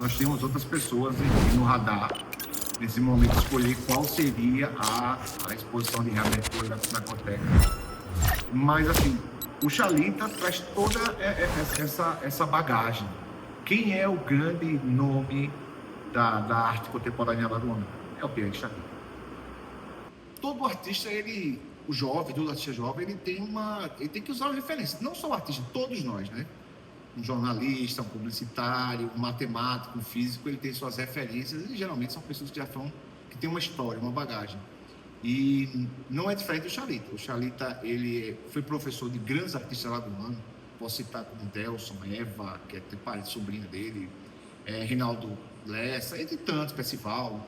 nós temos outras pessoas no radar, nesse momento, escolher qual seria a exposição de reabertura da Pinacoteca. Mas, assim, o Chalita traz toda essa bagagem. Quem é o grande nome da arte contemporânea alagoana? É o Pierre Chalita. Todo artista, o jovem, todo artista jovem, ele tem que usar uma referência. Não só o artista, todos nós, né? Um jornalista, um publicitário, um matemático, um físico, ele tem suas referências e geralmente são pessoas que têm uma história, uma bagagem. E não é diferente do Chalita. O Chalita, ele foi professor de grandes artistas alagoanos. Posso citar como Delson, Eva, que é parente, sobrinha dele, Reinaldo Lessa, entre tantos, Percival.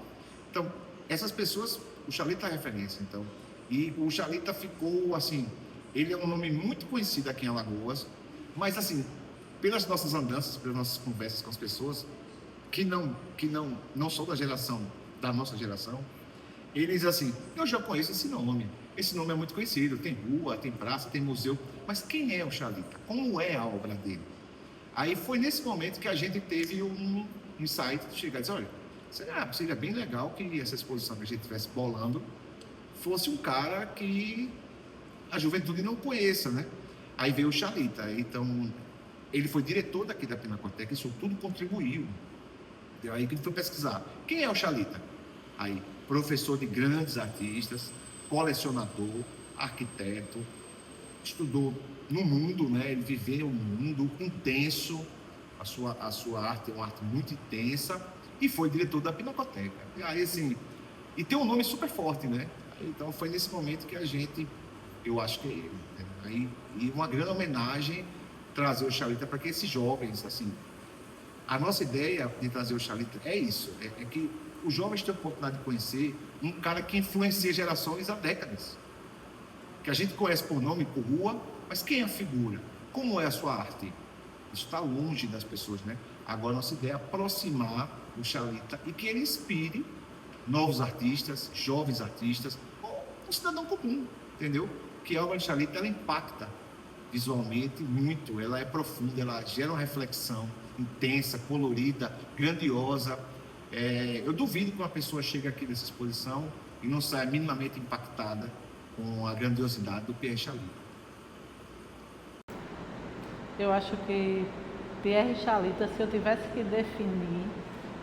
Então, essas pessoas, o Chalita é referência. Então, e o Chalita ficou, assim, ele é um nome muito conhecido aqui em Alagoas, mas, assim, pelas nossas andanças, pelas nossas conversas com as pessoas que não são da nossa geração, eles, assim, eu já conheço esse nome é muito conhecido, tem rua, tem praça, tem museu, mas quem é o Chalita? Como é a obra dele? Aí foi nesse momento que a gente teve um insight de chegar e dizer, olha, seria bem legal que essa exposição que a gente estivesse bolando fosse um cara que a juventude não conheça, né? Aí veio o Chalita, então ele foi diretor daqui da Pinacoteca, isso tudo contribuiu. Aí que ele foi pesquisar, quem é o Chalita? Aí, professor de grandes artistas, colecionador, arquiteto, estudou no mundo, né? Ele viveu um mundo intenso, a sua arte é uma arte muito intensa, e foi diretor da Pinacoteca. E aí, assim, e tem um nome super forte, né? Então foi nesse momento que eu acho que é ele, né? Aí, e uma grande homenagem trazer o Chalita para que esses jovens, assim, a nossa ideia de trazer o Chalita é isso, é que os jovens têm a oportunidade de conhecer um cara que influencia gerações há décadas. Que a gente conhece por nome, por rua, mas quem é a figura? Como é a sua arte? Isso está longe das pessoas, né? Agora, nossa ideia é aproximar o Chalita e que ele inspire novos artistas, jovens artistas, ou um cidadão comum, entendeu? Que a obra de Chalita, ela impacta visualmente muito, ela é profunda, ela gera uma reflexão intensa, colorida, grandiosa. Eu duvido que uma pessoa chegue aqui nessa exposição e não saia minimamente impactada com a grandiosidade do Pierre Chalita. Eu acho que Pierre Chalita, se eu tivesse que definir,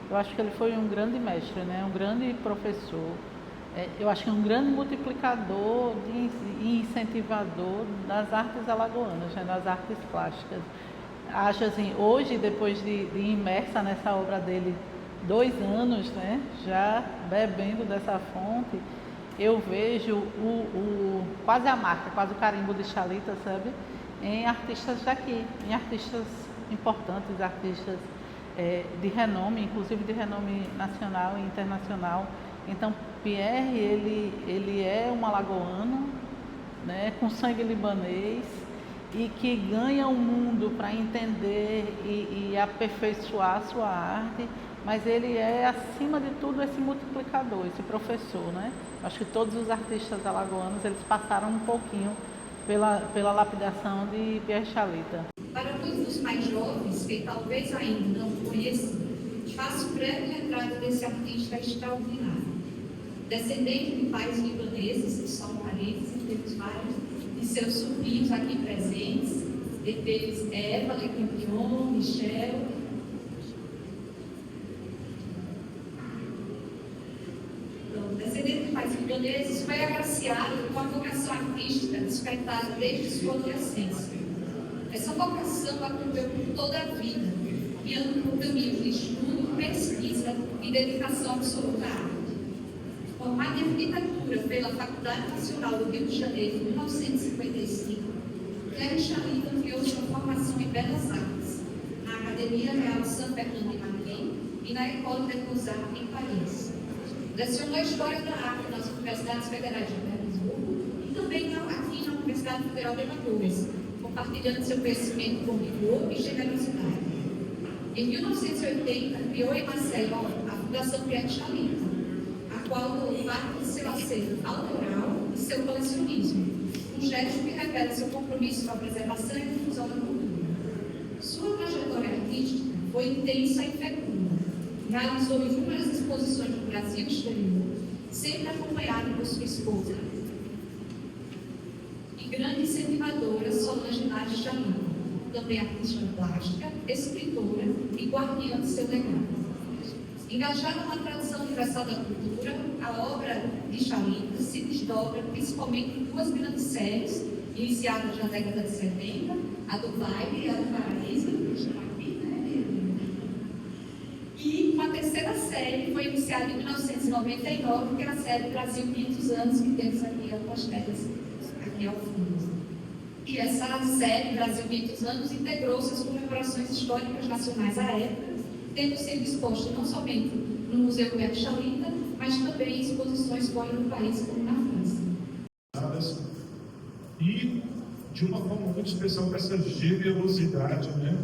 eu acho que ele foi um grande mestre, né? Um grande professor. Eu acho que um grande multiplicador e incentivador das artes alagoanas, né? Das artes plásticas. Acho assim, hoje, depois de imersa nessa obra dele, 2 anos, né, já bebendo dessa fonte, eu vejo quase a marca, quase o carimbo de Chalita, sabe? Em artistas daqui, em artistas importantes, artistas de renome, inclusive de renome nacional e internacional. Então, Pierre, ele é um alagoano, né, com sangue libanês, e que ganha o mundo para entender e aperfeiçoar a sua arte, mas ele é, acima de tudo, esse multiplicador, esse professor, né? Acho que todos os artistas alagoanos, eles passaram um pouquinho pela lapidação de Pierre Chalita. Para todos os mais jovens, que talvez ainda não conheçam, faço breve retrato desse artista extraordinário. Descendente de pais libaneses, que são parentes, e temos vários de seus sobrinhos aqui presentes, entre eles Eva, Le Campion, Michel. Descendente de pais libaneses, foi agraciado com a vocação artística despertada desde sua adolescência. Essa vocação acompanhou por toda a vida, guiando por caminhos de estudo, pesquisa e dedicação absoluta à arte. Formado em arquitetura pela Faculdade Nacional do Rio de Janeiro em 1955, Pierre Chalita ampliou sua formação em Belas Artes, na Academia Real Saint-Bernard de Madrid e na École des Beaux-Arts em Paris. Lecionou a História da Arte nas Universidades Federais de Pernambuco e também aqui na Universidade Federal de Alagoas, compartilhando seu conhecimento com rigor e generosidade. Em 1980, criou em Maceió a Fundação Pierre Chalita, a qual doou parte de seu acervo autoral e seu colecionismo, um gesto que revela seu compromisso com a preservação e difusão da cultura. Sua trajetória artística foi intensa e fecunda, realizou inúmeras exposições no Brasil e exterior, sempre acompanhado por sua esposa e grande incentivadora Solange Nádia Jamil, também artista plástica, escritora e guardiã de seu legado. Engajada na tradição universal da cultura, a obra de Chalita se desdobra principalmente em duas grandes séries, iniciadas na década de 70, a do Baile e a do Paraíso, que estão aqui, né? E uma terceira série foi iniciada em 1999, que é a série Brasil 500 anos, que temos aqui algumas telas aqui ao fundo. E essa série, Brasil 500 anos, integrou-se às comemorações históricas nacionais à época, tendo sido exposta não somente no Museu Pierre Chalita, mas também em exposições fora do país, como na França. E, de uma forma muito especial, com essa generosidade, né,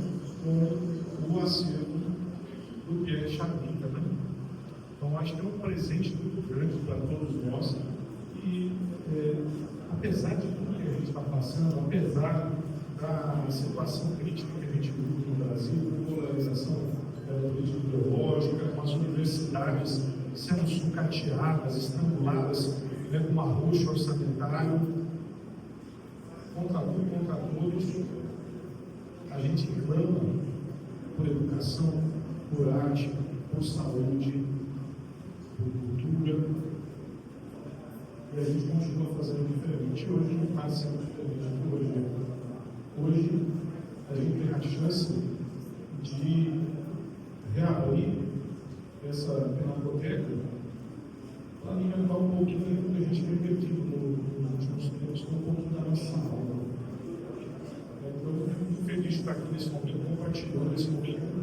com o acervo do Pierre Chalita, né? Então, acho que é um presente muito grande para todos nós. E, apesar de tudo que a gente está passando, apesar da situação crítica que a gente vive no Brasil, polarização política ideológica, com as universidades sendo sucateadas, estranguladas, né, com um arroxo orçamentário, contra tudo, contra todos, a gente clama por educação, por arte, por saúde, por cultura, e a gente continua fazendo diferente. Hoje não está sendo diferente. Hoje a gente tem a chance de reabrir essa pinacoteca para alimentar um pouquinho do que a gente tem perdido nos últimos tempos, um pouquinho da nossa alma. Então, eu fico muito feliz de estar aqui nesse momento, compartilhando esse momento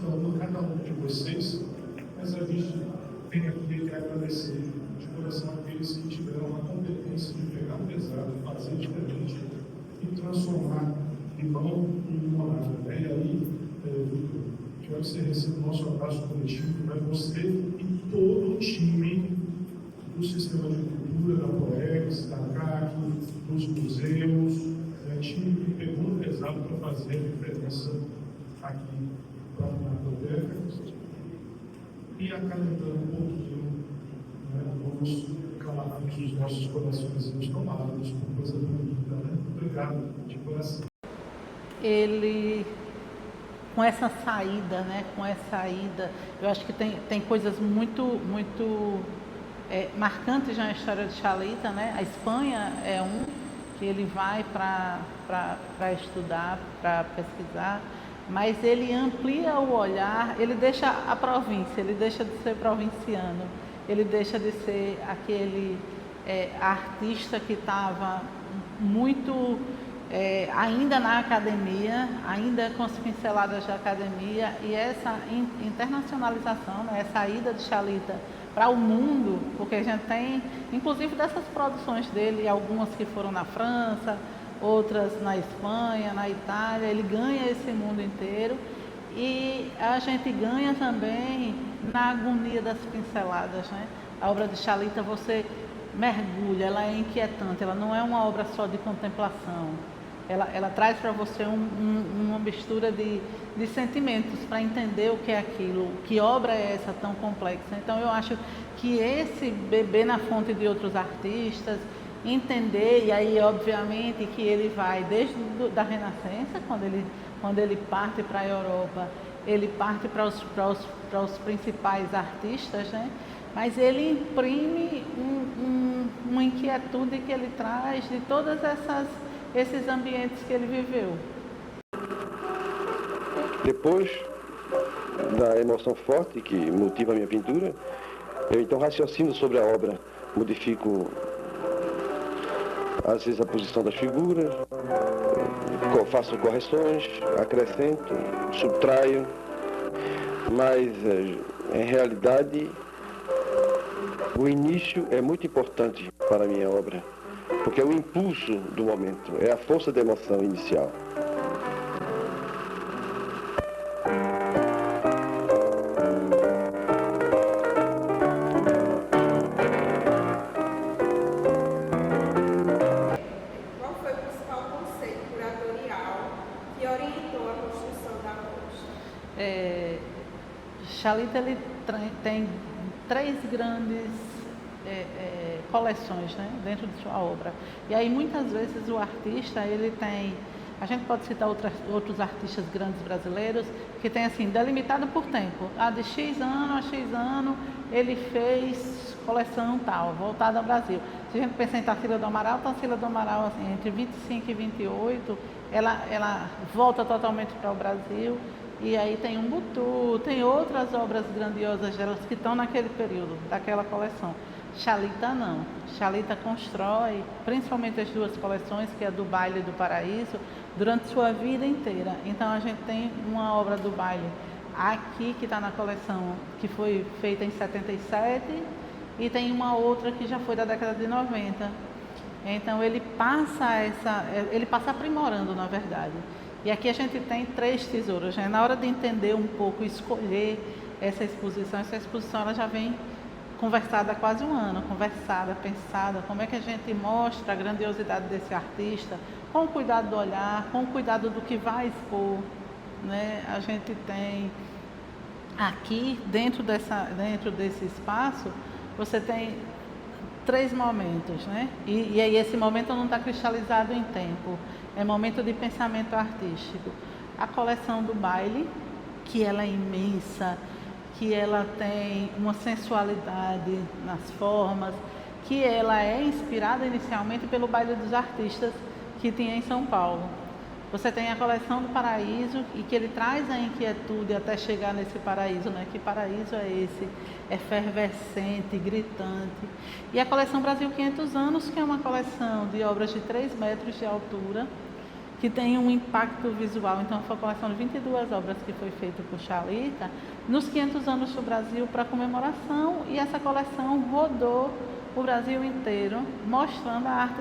com cada um de vocês, mas a gente tem aqui que agradecer de coração aqueles que tiveram a competência de pegar o pesado, fazer diferente e transformar irmão em limonada. E aí, quero que você receba o nosso abraço coletivo, mas você e todo o time do Sistema de Cultura, da POEX, da CAC, dos museus, time que pegou no pesado para fazer a diferença aqui para a Pinacoteca e acalentando um pouquinho, né, vamos calar os nossos corações tomados por coisa bonita, né? Obrigado de coração. Ele, com essa saída, né, eu acho que tem coisas muito marcantes na história de Chalita, né? A Espanha é que ele vai para estudar, para pesquisar, mas ele amplia o olhar, ele deixa a província, ele deixa de ser provinciano, ele deixa de ser aquele artista que estava muito ainda na academia, ainda com as pinceladas da academia, e essa internacionalização, né, essa ida de Chalita para o mundo, porque a gente tem, inclusive dessas produções dele, algumas que foram na França, outras na Espanha, na Itália, ele ganha esse mundo inteiro e a gente ganha também na agonia das pinceladas, né? A obra de Chalita você mergulha, ela é inquietante, ela não é uma obra só de contemplação. Ela traz para você uma mistura de sentimentos para entender o que é aquilo, que obra é essa tão complexa. Então eu acho que esse beber na fonte de outros artistas, entender, e aí obviamente que ele vai desde da Renascença, quando ele parte para a Europa, ele parte para os principais artistas, né? Mas ele imprime uma inquietude que ele traz de todas esses ambientes que ele viveu. Depois da emoção forte que motiva a minha pintura, eu então raciocino sobre a obra, modifico às vezes a posição das figuras, faço correções, acrescento, subtraio, mas em realidade o início é muito importante para a minha obra, porque é o impulso do momento, é a força da emoção inicial. Qual foi o principal conceito curatorial que orientou a construção da mostra? Chalita ele tem 3 grandes coleções, né, dentro de sua obra. E aí muitas vezes o artista ele tem, a gente pode citar outros artistas grandes brasileiros que tem assim delimitado por tempo. De X ano a X ano ele fez coleção tal, voltada ao Brasil. Se a gente pensar em Tarsila do Amaral, assim, entre 25 e 28, ela volta totalmente para o Brasil. E aí tem Umbutu, tem outras obras grandiosas delas que estão naquele período, daquela coleção. Chalita não. Chalita constrói, principalmente as 2 coleções, que é do Baile e do Paraíso, durante sua vida inteira. Então a gente tem uma obra do Baile aqui, que está na coleção, que foi feita em 77, e tem uma outra que já foi da década de 90. Então ele passa aprimorando, na verdade. E aqui a gente tem 3 tesouros, né? Na hora de entender um pouco, escolher essa exposição ela já vem conversada há quase um ano, pensada, como é que a gente mostra a grandiosidade desse artista, com o cuidado do olhar, com o cuidado do que vai expor, né? A gente tem aqui, dentro desse espaço, você tem 3 momentos, né? E aí esse momento não está cristalizado em tempo, é momento de pensamento artístico. A coleção do Baile, que ela é imensa, que ela tem uma sensualidade nas formas, que ela é inspirada inicialmente pelo Baile dos Artistas que tinha em São Paulo. Você tem a coleção do Paraíso, e que ele traz a inquietude até chegar nesse paraíso, né? Que paraíso é esse? Efervescente, gritante. E a coleção Brasil 500 anos, que é uma coleção de obras de 3 metros de altura, que tem um impacto visual. Então, foi uma coleção de 22 obras que foi feita por Chalita nos 500 anos do Brasil para comemoração, e essa coleção rodou o Brasil inteiro, mostrando a arte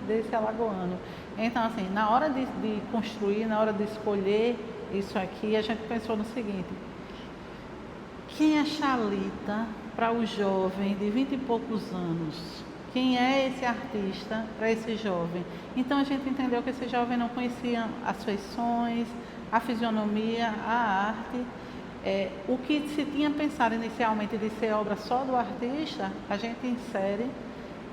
desse alagoano. Então, assim, na hora de construir, na hora de escolher isso aqui, a gente pensou no seguinte: quem é Chalita para o jovem de 20 e poucos anos? Quem é esse artista para esse jovem? Então a gente entendeu que esse jovem não conhecia as feições, a fisionomia, a arte. O que se tinha pensado inicialmente de ser obra só do artista, a gente insere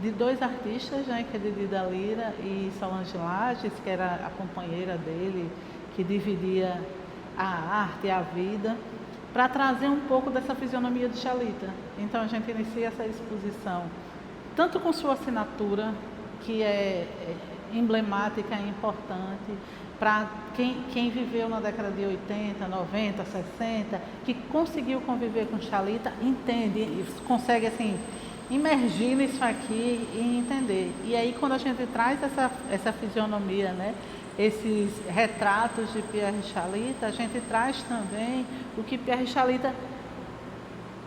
de 2 artistas, né, que é Dida Lira e Solange Lages, que era a companheira dele, que dividia a arte e a vida, para trazer um pouco dessa fisionomia de Chalita. Então a gente inicia essa exposição tanto com sua assinatura, que é emblemática e importante para quem viveu na década de 80, 90, 60, que conseguiu conviver com Chalita, entende, consegue assim imergir nisso aqui e entender. E aí quando a gente traz essa fisionomia, né, esses retratos de Pierre Chalita, a gente traz também o que Pierre Chalita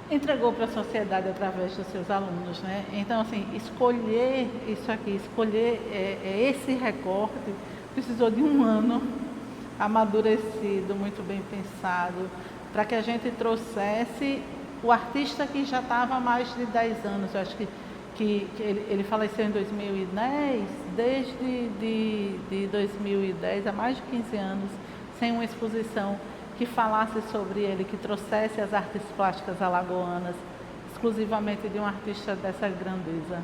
entregou para a sociedade através dos seus alunos, né? Então, assim, escolher isso aqui, escolher esse recorte, precisou de um ano amadurecido, muito bem pensado, para que a gente trouxesse o artista que já estava há mais de 10 anos. Eu acho que ele faleceu em 2010, desde de 2010, há mais de 15 anos, sem uma exposição que falasse sobre ele, que trouxesse as artes plásticas alagoanas, exclusivamente de um artista dessa grandeza.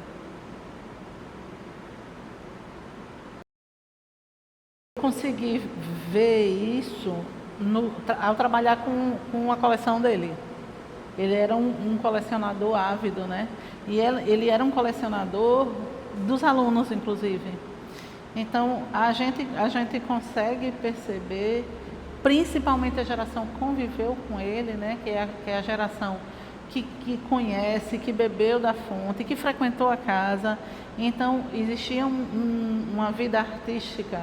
Consegui ver isso ao trabalhar com a coleção dele. Ele era um colecionador ávido, né? E ele era um colecionador dos alunos, inclusive. Então, a gente consegue perceber, principalmente a geração que conviveu com ele, né? Que é a geração que conhece, que bebeu da fonte, que frequentou a casa. Então, existia uma vida artística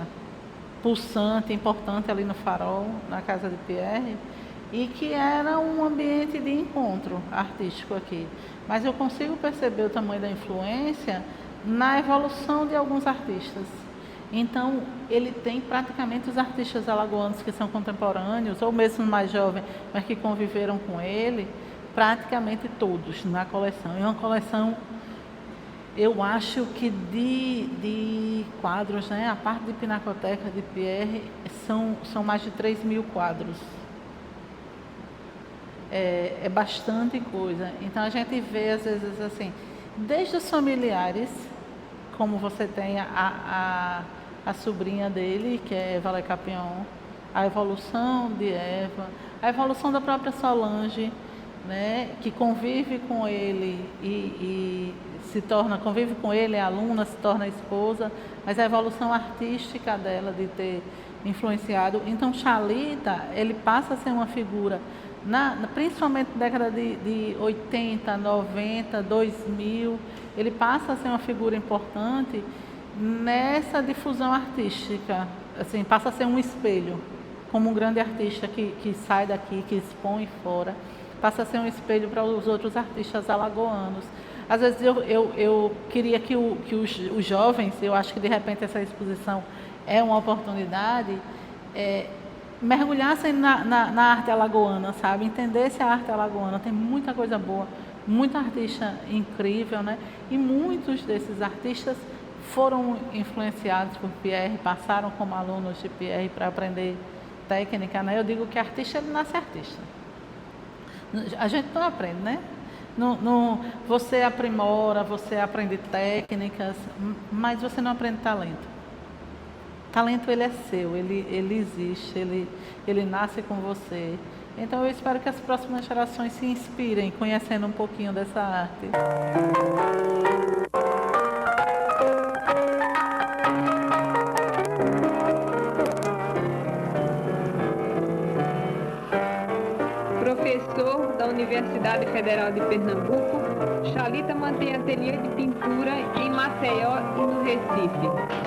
pulsante, importante ali no Farol, na casa de Pierre, e que era um ambiente de encontro artístico aqui. Mas eu consigo perceber o tamanho da influência na evolução de alguns artistas. Então, ele tem praticamente os artistas alagoanos que são contemporâneos, ou mesmo mais jovens, mas que conviveram com ele, praticamente todos na coleção. É uma coleção, eu acho que de quadros, né? A parte de Pinacoteca de Pierre são mais de 3.000 quadros. é bastante coisa. Então a gente vê às vezes assim, desde os familiares, como você tem a sobrinha dele, que é Valé Capion, a evolução de Eva, a evolução da própria Solange, né, que convive com ele e convive com ele, é aluna, se torna esposa, mas a evolução artística dela de ter influenciado. Então Xalita, ele passa a ser uma figura, principalmente na década de 80, 90, 2000, ele passa a ser uma figura importante nessa difusão artística, assim, passa a ser um espelho, como um grande artista que sai daqui, que expõe fora, passa a ser um espelho para os outros artistas alagoanos. Às vezes eu queria que os jovens, eu acho que de repente essa exposição é uma oportunidade, mergulhassem na arte alagoana, sabe? Entendesse a arte alagoana, tem muita coisa boa, muita artista incrível, né? E muitos desses artistas foram influenciados por Pierre, passaram como alunos de Pierre para aprender técnica, né? Eu digo que artista, ele nasce artista. A gente não aprende, né? Você aprimora, você aprende técnicas, mas você não aprende talento. Talento, ele é seu, ele existe, ele nasce com você. Então eu espero que as próximas gerações se inspirem conhecendo um pouquinho dessa arte. Professor da Universidade Federal de Pernambuco, Xalita mantém ateliê de pintura em Maceió e no Recife.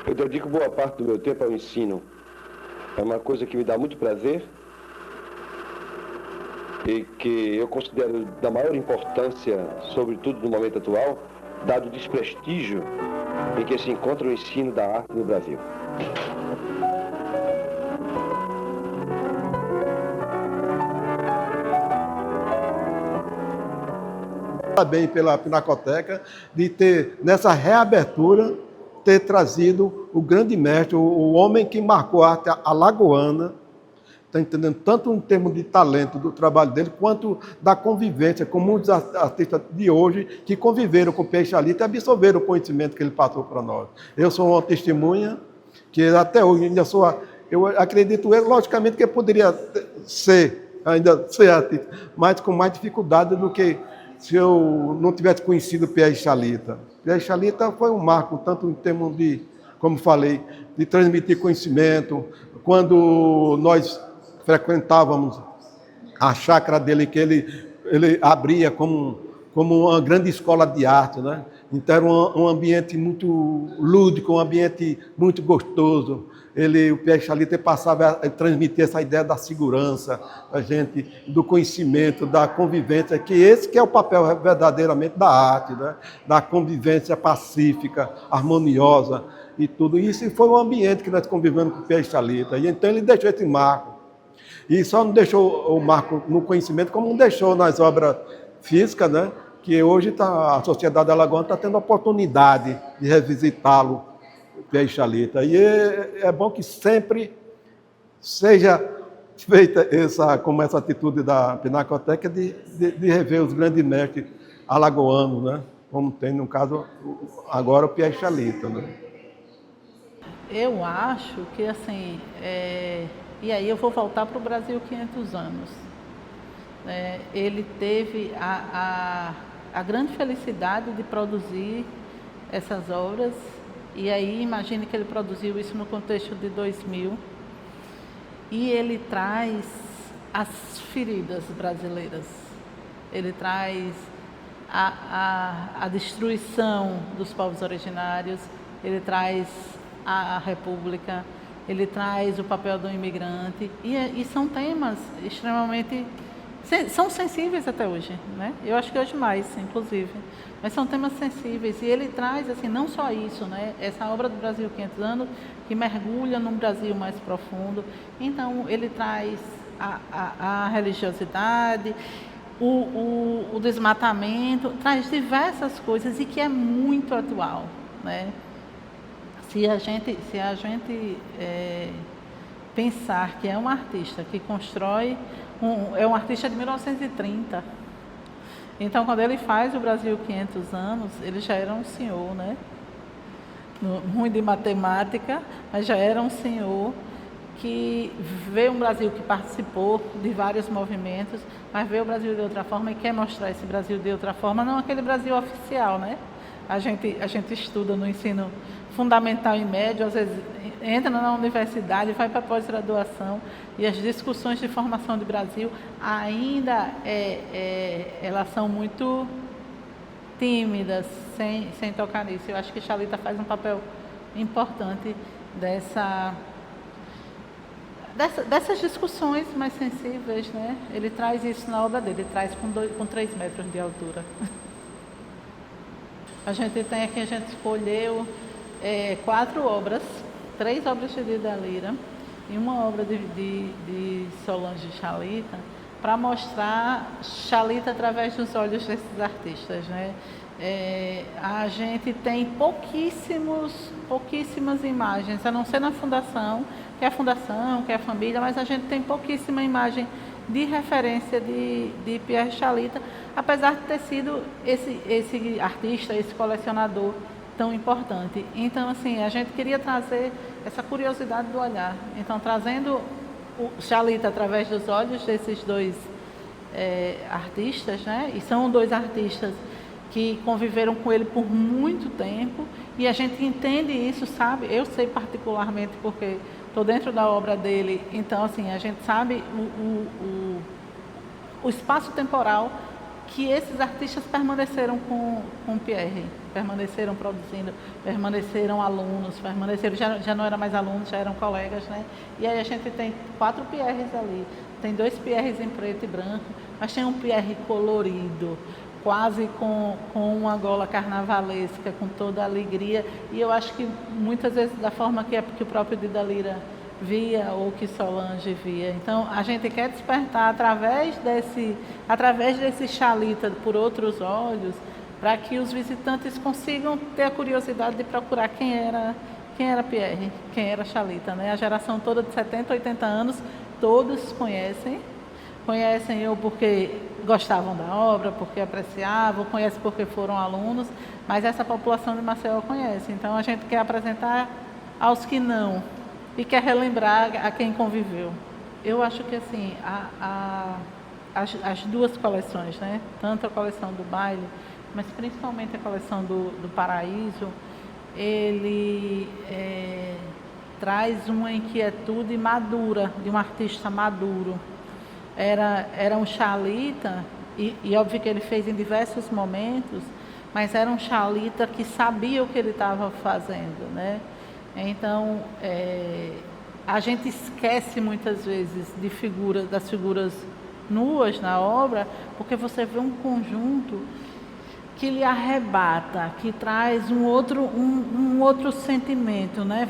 Eu dedico boa parte do meu tempo ao ensino. É uma coisa que me dá muito prazer e que eu considero da maior importância, sobretudo no momento atual, dado o desprestígio em que se encontra o ensino da arte no Brasil. Parabéns pela Pinacoteca de ter, nessa reabertura, ter trazido o grande mestre, o homem que marcou a arte alagoana, está entendendo? Tanto em termos de talento do trabalho dele, quanto da convivência com muitos artistas de hoje que conviveram com o Pierre Xalita e absorveram o conhecimento que ele passou para nós. Eu sou uma testemunha que até hoje ainda sou, eu acredito, logicamente que eu poderia ainda ser artista, mas com mais dificuldade do que se eu não tivesse conhecido Pierre Xalita. Pierre Xalita foi um marco, tanto em termos de, como falei, de transmitir conhecimento. Quando nós frequentávamos a chácara dele, que ele abria como uma grande escola de arte, né? Então era um ambiente muito lúdico, um ambiente muito gostoso. O Pierre Xalita passava a transmitir essa ideia da segurança, da gente, do conhecimento, da convivência, que esse que é o papel verdadeiramente da arte, né? Da convivência pacífica, harmoniosa e tudo isso. E foi um ambiente que nós convivemos com o Pierre Xalita. E então ele deixou esse marco. E só não deixou o marco no conhecimento, como não deixou nas obras físicas, né? Que hoje a sociedade alagoana está tendo a oportunidade de revisitá-lo, Pierre Xalita. E é bom que sempre seja feita como essa atitude da Pinacoteca de rever os grandes mestres alagoanos, né? Como tem, no caso, agora o Pierre Xalita, né? Eu acho que, assim, e aí eu vou voltar para o Brasil 500 anos. Ele teve a grande felicidade de produzir essas obras, e aí imagine que ele produziu isso no contexto de 2000, e ele traz as feridas brasileiras, ele traz a destruição dos povos originários, ele traz a República, ele traz o papel do imigrante, e são temas extremamente... São sensíveis até hoje, né? Eu acho que hoje mais, inclusive. Mas são temas sensíveis. E ele traz, assim, não só isso, né? Essa obra do Brasil 500 anos, que mergulha num Brasil mais profundo. Então, ele traz a religiosidade, o desmatamento, traz diversas coisas e que é muito atual, né? Se a gente pensar que é um artista que constrói é um artista de 1930. Então, quando ele faz o Brasil 500 anos, ele já era um senhor, né? Ruim de matemática, mas já era um senhor que vê um Brasil que participou de vários movimentos, mas vê o Brasil de outra forma e quer mostrar esse Brasil de outra forma, não aquele Brasil oficial, né? A gente estuda no ensino fundamental e médio, às vezes entra na universidade, vai para pós-graduação e as discussões de formação do Brasil ainda elas são muito tímidas, sem tocar nisso. Eu acho que Xalita faz um papel importante dessas discussões mais sensíveis, né? Ele traz isso na obra dele, ele traz com 3 metros de altura. A gente escolheu 4 obras, 3 obras de Dida Lira e uma obra de Solange Xalita, para mostrar Xalita através dos olhos desses artistas, né? A gente tem pouquíssimas imagens, a não ser na fundação, que é a família, mas a gente tem pouquíssima imagem de referência de Pierre Xalita, apesar de ter sido esse artista, esse colecionador tão importante. Então, assim, a gente queria trazer essa curiosidade do olhar. Então, trazendo o Xalita através dos olhos desses 2 artistas, né? E são 2 artistas que conviveram com ele por muito tempo, e a gente entende isso, sabe? Eu sei particularmente porque estou dentro da obra dele, então, assim, a gente sabe o espaço temporal que esses artistas permaneceram com Pierre, permaneceram produzindo, permaneceram alunos, já não eram mais alunos, já eram colegas, né? E aí a gente tem 4 Pierres ali, tem 2 Pierres em preto e branco, mas tem um Pierre colorido, quase com uma gola carnavalesca, com toda a alegria, e eu acho que muitas vezes da forma que o próprio Dida Lira via ou que Solange via. Então, a gente quer despertar através desse Xalita por outros olhos, para que os visitantes consigam ter a curiosidade de procurar quem era Pierre, quem era Xalita, né? A geração toda de 70, 80 anos, todos conhecem ou porque gostavam da obra, porque apreciavam, conhecem porque foram alunos, mas essa população de Maceió conhece. Então, a gente quer apresentar aos que não, e quer relembrar a quem conviveu. Eu acho que, assim, as 2 coleções, né? Tanto a coleção do baile, mas principalmente a coleção do Paraíso, ele traz uma inquietude madura, de um artista maduro. Era um Xalita, e óbvio que ele fez em diversos momentos, mas era um Xalita que sabia o que ele estava fazendo, né? Então, a gente esquece muitas vezes das figuras nuas na obra, porque você vê um conjunto que lhe arrebata, que traz um outro sentimento, né?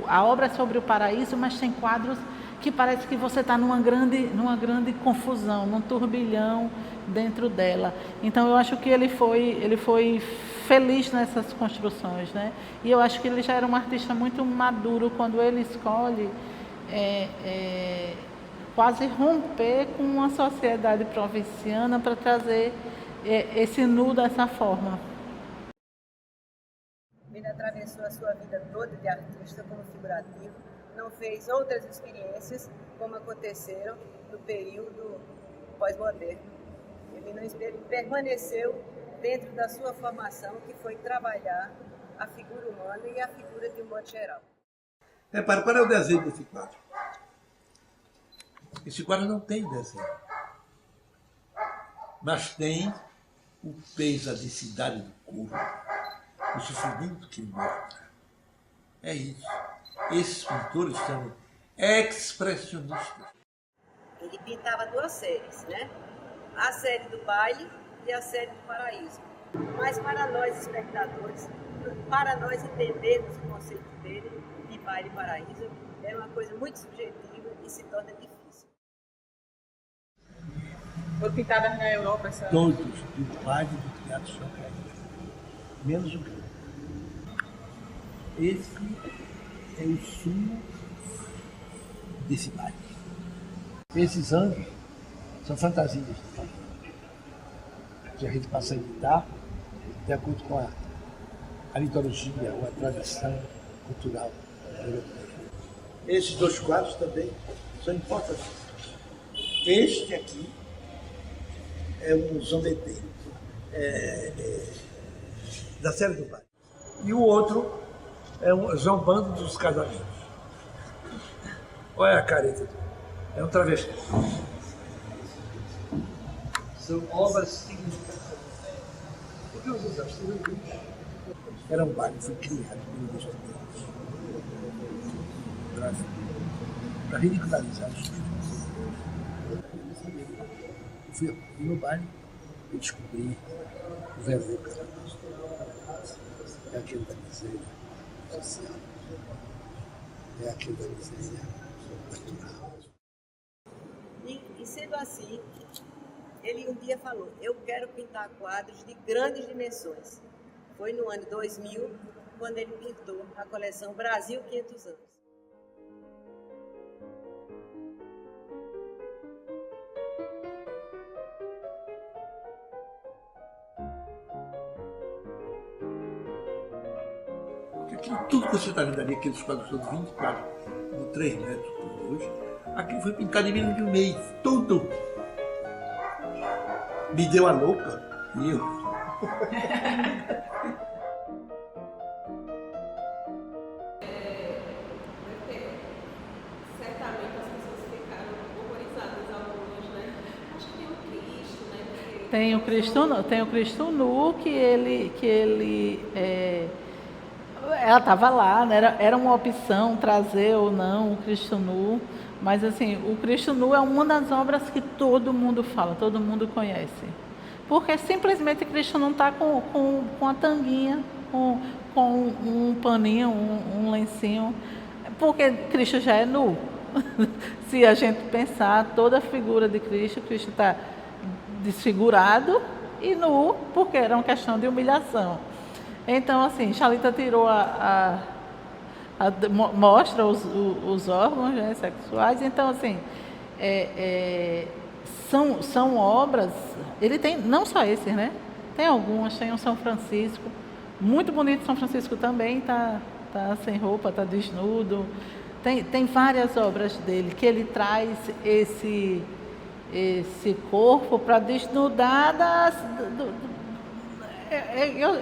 A obra é sobre o paraíso, mas tem quadros que parece que você está numa grande confusão, num turbilhão dentro dela. Então, eu acho que ele foi feliz nessas construções, né? E eu acho que ele já era um artista muito maduro quando ele escolhe quase romper com uma sociedade provinciana para trazer esse nu dessa forma. Ele atravessou a sua vida toda de artista como figurativo, não fez outras experiências como aconteceram no período pós-moderno. Ele permaneceu dentro da sua formação, que foi trabalhar a figura humana e a figura de um modo geral. Repare, qual é o desenho desse quadro? Esse quadro não tem desenho, mas tem o peso, a densidade do corpo, o sofrimento que mostra. É isso. Esses pintores são expressionistas. Ele pintava 2 séries, né? A série do baile e a série do paraíso. Mas para nós espectadores, para nós entendermos o conceito dele de baile e paraíso, é uma coisa muito subjetiva e se torna difícil. Foram pintadas na Europa essa... Todos do baile do teatro são caídos, menos o meu. Esse é o sumo desse baile. Esses anjos são fantasias que a gente passa a imitar de acordo com a mitologia ou a tradição cultural europeia. Esses dois quadros também são importantes. Este aqui é um zombeteiro da série do baile. E o outro é um zombando dos casamentos. Olha a careta dele. É um travesti. São obras significativas. Porque os exaustores era um baile que foi criado pelos estudantes para ridicularizar os estudantes. Eu fui no baile e descobri o verdadeiro casamento. É aquele da miséria social. É aquele da miséria natural. E sendo assim, ele um dia falou, eu quero pintar quadros de grandes dimensões. Foi no ano 2000, quando ele pintou a coleção Brasil 500 anos. Tudo que você está vendo ali, aqueles quadros todos 24 de 3 metros por 2, aquilo foi pintado em menos de um mês. Tudo! Me deu a louca. E eu. Certamente as pessoas ficaram horrorizadas algumas, né? Acho que tem o Cristo, né? Tem o Cristo nu ela estava lá, né? Era uma opção trazer ou não o Cristo nu, mas assim, o Cristo nu é uma das obras que todo mundo fala, todo mundo conhece. Porque simplesmente Cristo não está com a tanguinha, com um paninho, um lencinho, porque Cristo já é nu. Se a gente pensar, toda a figura de Cristo está desfigurado e nu, porque era uma questão de humilhação. Então, assim, Xalita tirou mostra os órgãos, né, sexuais. Então, assim, são obras. Ele tem, não só esses, né? Tem algumas, tem o São Francisco, muito bonito. São Francisco também tá sem roupa, tá desnudo. Tem várias obras dele que ele traz esse corpo para desnudar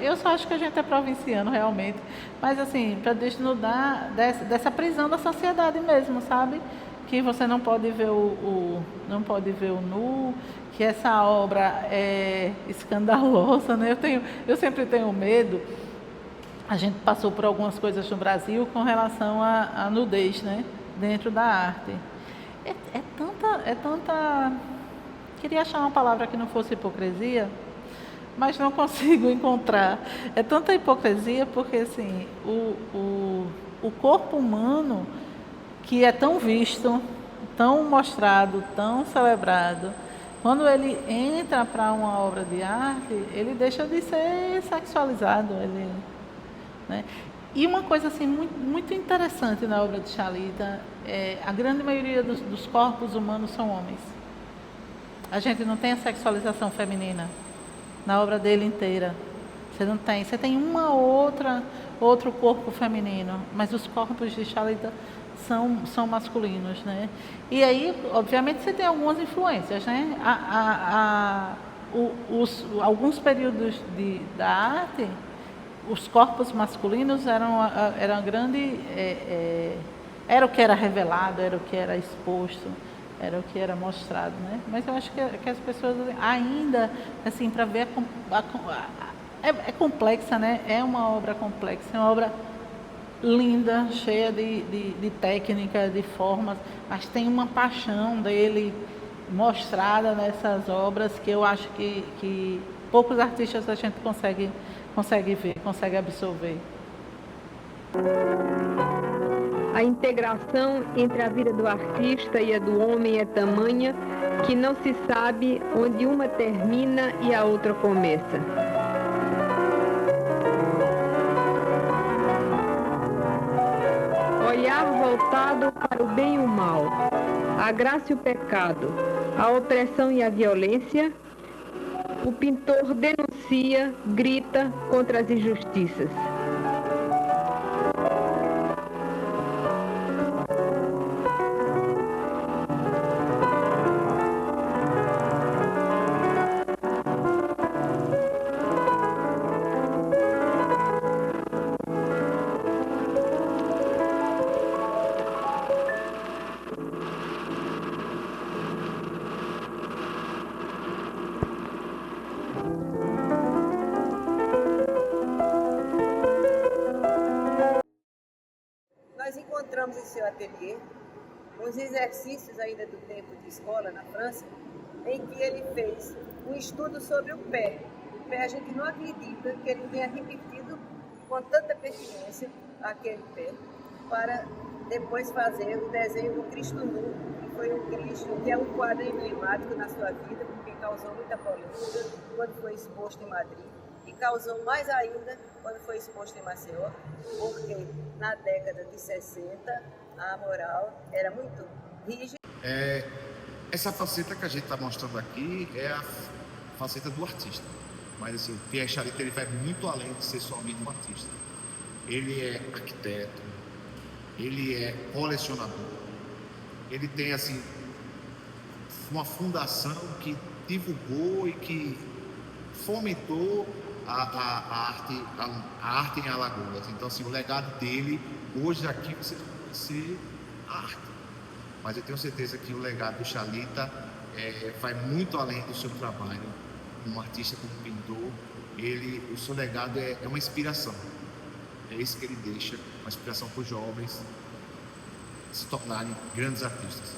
eu só acho que a gente é provinciano realmente, mas assim, para desnudar dessa prisão da sociedade mesmo, sabe? Que você não pode ver não pode ver o nu, que essa obra é escandalosa, né? Eu sempre tenho medo. A gente passou por algumas coisas no Brasil com relação à nudez, né? Dentro da arte. É tanta. Queria achar uma palavra que não fosse hipocrisia, mas não consigo encontrar. É tanta hipocrisia porque, assim, o corpo humano, que é tão visto, tão mostrado, tão celebrado, quando ele entra para uma obra de arte, ele deixa de ser sexualizado. Né? E uma coisa assim, muito interessante na obra de Xalita, a grande maioria dos corpos humanos são homens. A gente não tem a sexualização feminina na obra dele inteira. Você não tem. Você tem outro corpo feminino, mas os corpos de Xalita são masculinos, né? E aí, obviamente, você tem algumas influências, né? Alguns períodos da arte, os corpos masculinos eram grande, era o que era revelado, era o que era exposto, era o que era mostrado, né? Mas eu acho que as pessoas ainda, assim, para ver é complexa, né? É uma obra complexa, é uma obra linda, cheia de técnica, de formas, mas tem uma paixão dele mostrada nessas obras que eu acho que poucos artistas a gente consegue ver, consegue absorver. A integração entre a vida do artista e a do homem é tamanha que não se sabe onde uma termina e a outra começa. Olhar voltado para o bem e o mal, a a graça e o pecado, a opressão e a violência, o pintor denuncia, grita contra as injustiças. Nós encontramos em seu ateliê uns exercícios ainda do tempo de escola na França, em que ele fez um estudo sobre o pé. O pé, a gente não acredita que ele tenha repetido com tanta pertinência aquele pé, para depois fazer o desenho do Cristo nu, que foi um Cristo que é um quadro emblemático na sua vida, porque causou muita polêmica quando foi exposto em Madrid, e causou mais ainda quando foi exposto em Maceió, porque na década de 60 a moral era muito rígida. Essa faceta que a gente está mostrando aqui é a faceta do artista. Mas assim, o Pierre Chalitta, ele vai muito além de ser somente um artista. Ele é arquiteto, ele é colecionador, ele tem assim uma fundação que divulgou e que fomentou a arte em Alagoas. Então assim, o legado dele hoje aqui você vai conhecer a arte, mas eu tenho certeza que o legado do Chalitta vai muito além do seu trabalho como artista, como pintor. O seu legado é uma inspiração, é isso que ele deixa, uma inspiração para os jovens se tornarem grandes artistas.